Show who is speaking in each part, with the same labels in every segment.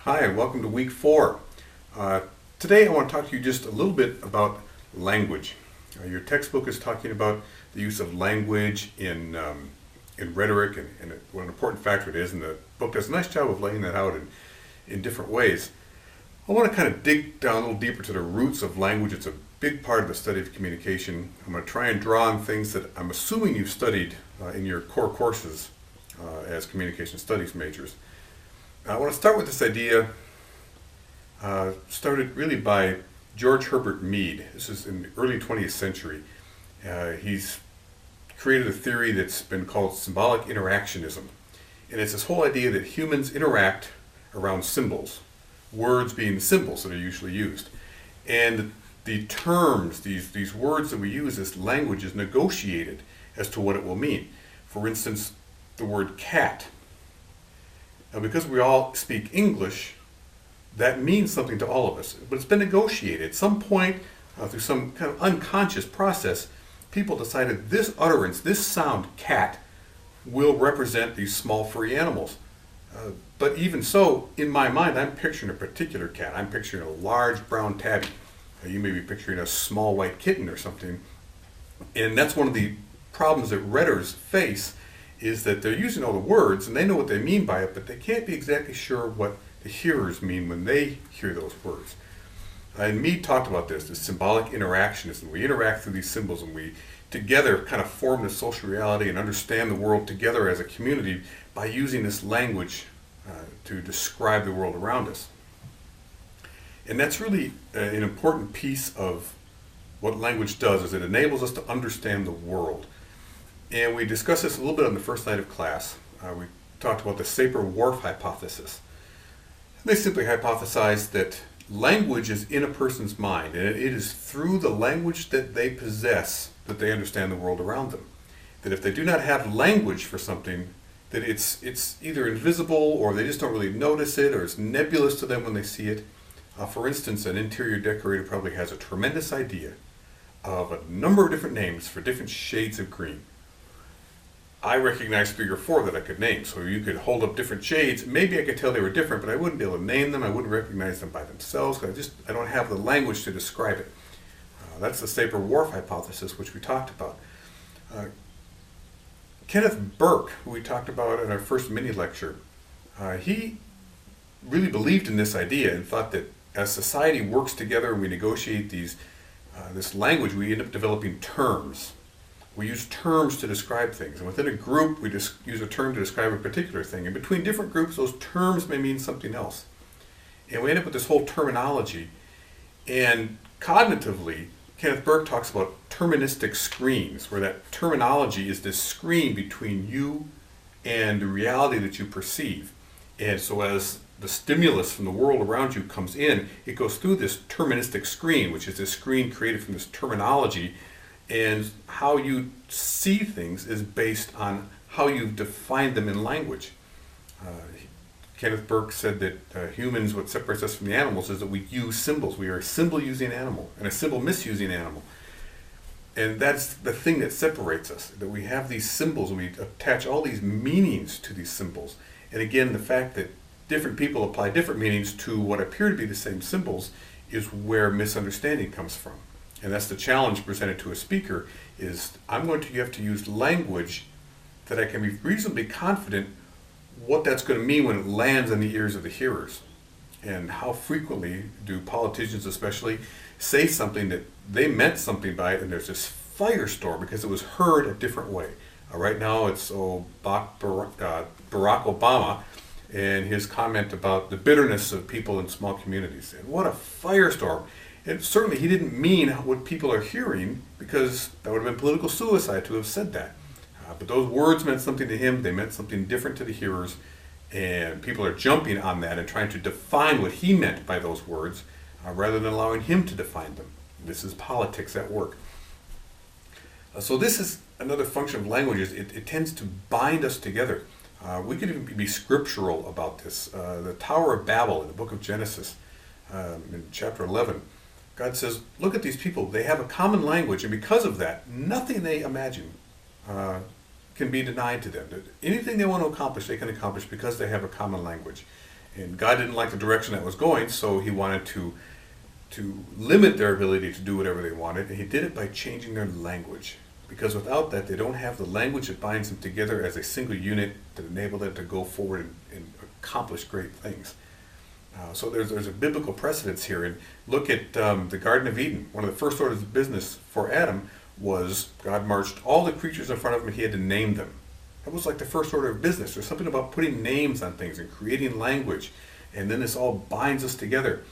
Speaker 1: Hi, and welcome to week 4. Today I want to talk to you just a little bit about language. Your textbook is talking about the use of language in rhetoric and what an important factor it is, and the book does a nice job of laying that out in different ways. I want to kind of dig down a little deeper to the roots of language. It's a big part of the study of communication. I'm going to try and draw on things that I'm assuming you've studied in your core courses as communication studies majors. I want to start with this idea, started really by George Herbert Mead. This is in the early 20th century. He's created a theory that's been called symbolic interactionism. And it's this whole idea that humans interact around symbols, words being the symbols that are usually used. And the terms, these words that we use, this language is negotiated as to what it will mean. For instance, the word cat. Now, because we all speak English, that means something to all of us. But it's been negotiated. At some point, through some kind of unconscious process, people decided this utterance, this sound, cat, will represent these small furry animals. But even so, in my mind, I'm picturing a particular cat. I'm picturing a large brown tabby. You may be picturing a small white kitten or something. And that's one of the problems that redders face, is that they're using all the words and they know what they mean by it, but they can't be exactly sure what the hearers mean when they hear those words. And Mead talked about this symbolic interactionism. We interact through these symbols and we together kind of form this social reality and understand the world together as a community by using this language to describe the world around us. And that's really an important piece of what language does, is it enables us to understand the world. And we discussed this a little bit on the first night of class. We talked about the Sapir-Whorf hypothesis. They simply hypothesized that language is in a person's mind, and it is through the language that they possess that they understand the world around them. That if they do not have language for something, that it's either invisible or they just don't really notice it, or it's nebulous to them when they see it. For instance, an interior decorator probably has a tremendous idea of a number of different names for different shades of green. I recognize 3 or 4 that I could name, so you could hold up different shades. Maybe I could tell they were different, but I wouldn't be able to name them. I wouldn't recognize them by themselves because I don't have the language to describe it. That's the Sapir-Whorf hypothesis, which we talked about. Kenneth Burke, who we talked about in our first mini lecture, he really believed in this idea and thought that as society works together and we negotiate this language, we end up developing terms. We use terms to describe things, and within a group we just use a term to describe a particular thing, and between different groups those terms may mean something else. And we end up with this whole terminology, and cognitively Kenneth Burke talks about terministic screens, where that terminology is this screen between you and the reality that you perceive. And so as the stimulus from the world around you comes in, it goes through this terministic screen, which is this screen created from this terminology. And how you see things is based on how you've defined them in language. Kenneth Burke said that humans, what separates us from the animals is that we use symbols. We are a symbol-using animal and a symbol-misusing animal. And that's the thing that separates us, that we have these symbols and we attach all these meanings to these symbols. And again, the fact that different people apply different meanings to what appear to be the same symbols is where misunderstanding comes from. And that's the challenge presented to a speaker, is you have to use language that I can be reasonably confident what that's going to mean when it lands on the ears of the hearers. And how frequently do politicians especially say something that they meant something by it, and there's this firestorm because it was heard a different way. Right now it's Barack Obama and his comment about the bitterness of people in small communities. And what a firestorm. And certainly he didn't mean what people are hearing, because that would have been political suicide to have said that. But those words meant something to him. They meant something different to the hearers. And people are jumping on that and trying to define what he meant by those words rather than allowing him to define them. This is politics at work. So this is another function of language. It tends to bind us together. We could even be scriptural about this. The Tower of Babel in the book of Genesis, in chapter 11, God says, look at these people. They have a common language, and because of that, nothing they imagine can be denied to them. Anything they want to accomplish, they can accomplish because they have a common language. And God didn't like the direction that was going, so he wanted to limit their ability to do whatever they wanted, and he did it by changing their language. Because without that, they don't have the language that binds them together as a single unit that enable them to go forward and accomplish great things. So there's a biblical precedence here. And look at the Garden of Eden. One of the first orders of business for Adam was God marched all the creatures in front of him and he had to name them. That was like the first order of business. There's something about putting names on things and creating language. And then this all binds us together.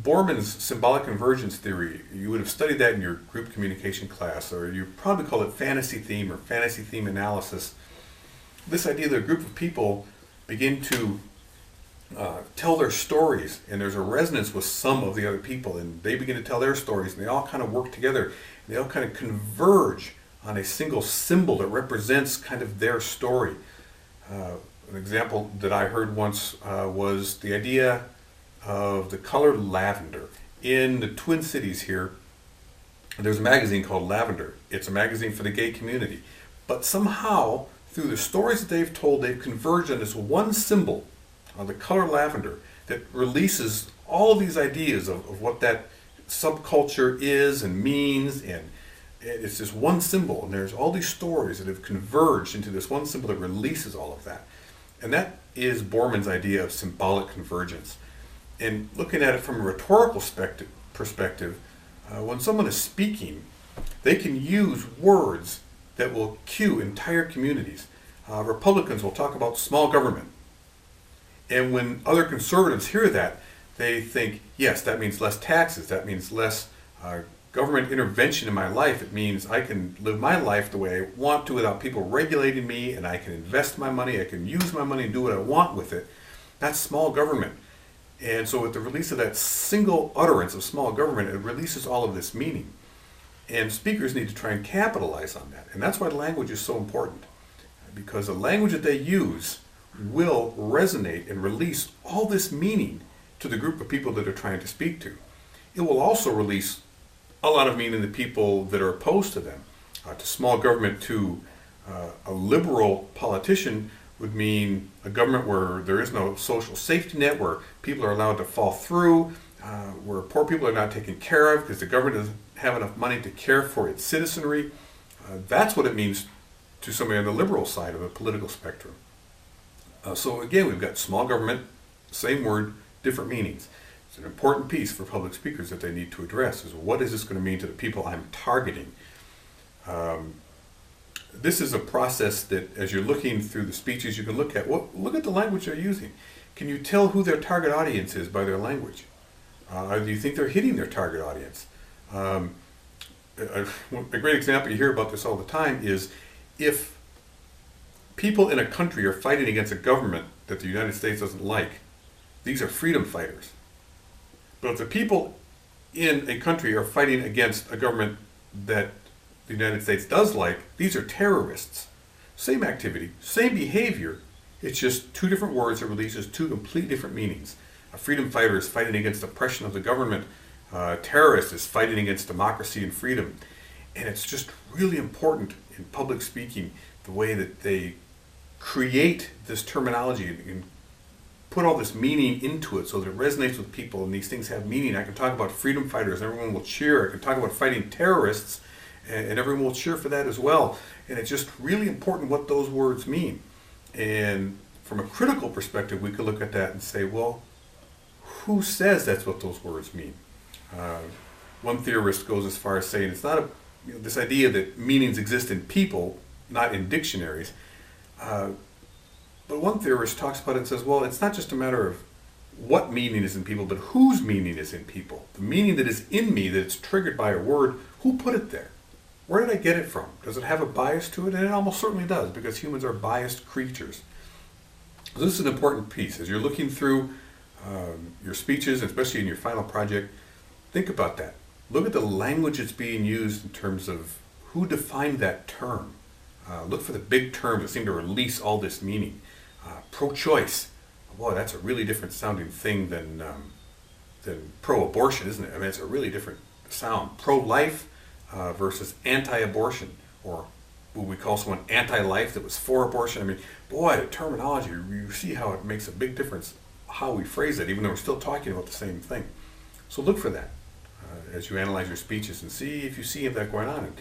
Speaker 1: Borman's symbolic convergence theory, you would have studied that in your group communication class, or you probably call it fantasy theme or fantasy theme analysis. This idea that a group of people begin to tell their stories, and there's a resonance with some of the other people, and they begin to tell their stories, and they all kind of work together, and they all kind of converge on a single symbol that represents kind of their story. An example that I heard once was the idea of the color lavender. In the Twin Cities here, there's a magazine called Lavender. It's a magazine for the gay community. But somehow, through the stories that they've told, they've converged on this one symbol, the color lavender, that releases all of these ideas of what that subculture is and means, and it's this one symbol, and there's all these stories that have converged into this one symbol that releases all of that. And that is Borman's idea of symbolic convergence. And looking at it from a rhetorical perspective, when someone is speaking, they can use words that will cue entire communities. Republicans will talk about small government. And when other conservatives hear that, they think, yes, that means less taxes, that means less government intervention in my life. It means I can live my life the way I want to without people regulating me, and I can invest my money, I can use my money and do what I want with it. That's small government. And so with the release of that single utterance of small government, it releases all of this meaning. And speakers need to try and capitalize on that. And that's why language is so important. Because the language that they use will resonate and release all this meaning to the group of people that they're trying to speak to. It will also release a lot of meaning to people that are opposed to them. To small government, to a liberal politician, would mean a government where there is no social safety net, where people are allowed to fall through, where poor people are not taken care of because the government doesn't have enough money to care for its citizenry. That's what it means to somebody on the liberal side of the political spectrum. So again, we've got small government, same word, different meanings. It's an important piece for public speakers that they need to address, is what is this going to mean to the people I'm targeting? This is a process that, as you're looking through the speeches, you can look at the language they're using. Can you tell who their target audience is by their language? Do you think they're hitting their target audience? A great example, you hear about this all the time, is if people in a country are fighting against a government that the United States doesn't like, these are freedom fighters. But if the people in a country are fighting against a government that the United States does like, these are terrorists. Same activity, same behavior, it's just two different words that releases two completely different meanings. A freedom fighter is fighting against oppression of the government. A terrorist is fighting against democracy and freedom. And it's just really important in public speaking, the way that they create this terminology and put all this meaning into it so that it resonates with people and these things have meaning. I can talk about freedom fighters and everyone will cheer. I can talk about fighting terrorists and everyone will cheer for that as well. And it's just really important what those words mean. And from a critical perspective, we could look at that and say, well, who says that's what those words mean? One theorist goes as far as saying it's not this idea that meanings exist in people, not in dictionaries. But one theorist talks about it and says, well, it's not just a matter of what meaning is in people, but whose meaning is in people. The meaning that is in me, that it's triggered by a word, who put it there? Where did I get it from? Does it have a bias to it? And it almost certainly does, because humans are biased creatures. So this is an important piece. As you're looking through your speeches, especially in your final project, think about that. Look at the language that's being used in terms of who defined that term. Look for the big terms that seem to release all this meaning. Pro-choice. Boy, that's a really different sounding thing than pro-abortion, isn't it? I mean, it's a really different sound. Pro-life versus anti-abortion, or would we call someone anti-life that was for abortion? I mean, boy, the terminology, you see how it makes a big difference how we phrase it, even though we're still talking about the same thing. So look for that as you analyze your speeches and see if you see that going on. And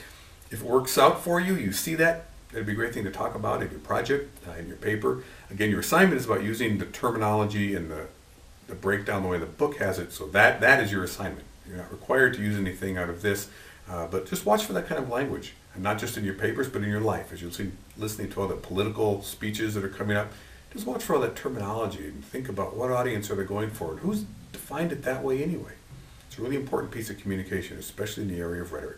Speaker 1: if it works out for you, you see that, it'd be a great thing to talk about in your project, in your paper. Again, your assignment is about using the terminology and the breakdown the way the book has it, so that is your assignment. You're not required to use anything out of this, but just watch for that kind of language, and not just in your papers, but in your life. As you'll see, listening to all the political speeches that are coming up, just watch for all that terminology and think about what audience are they going for and who's defined it that way anyway. It's a really important piece of communication, especially in the area of rhetoric.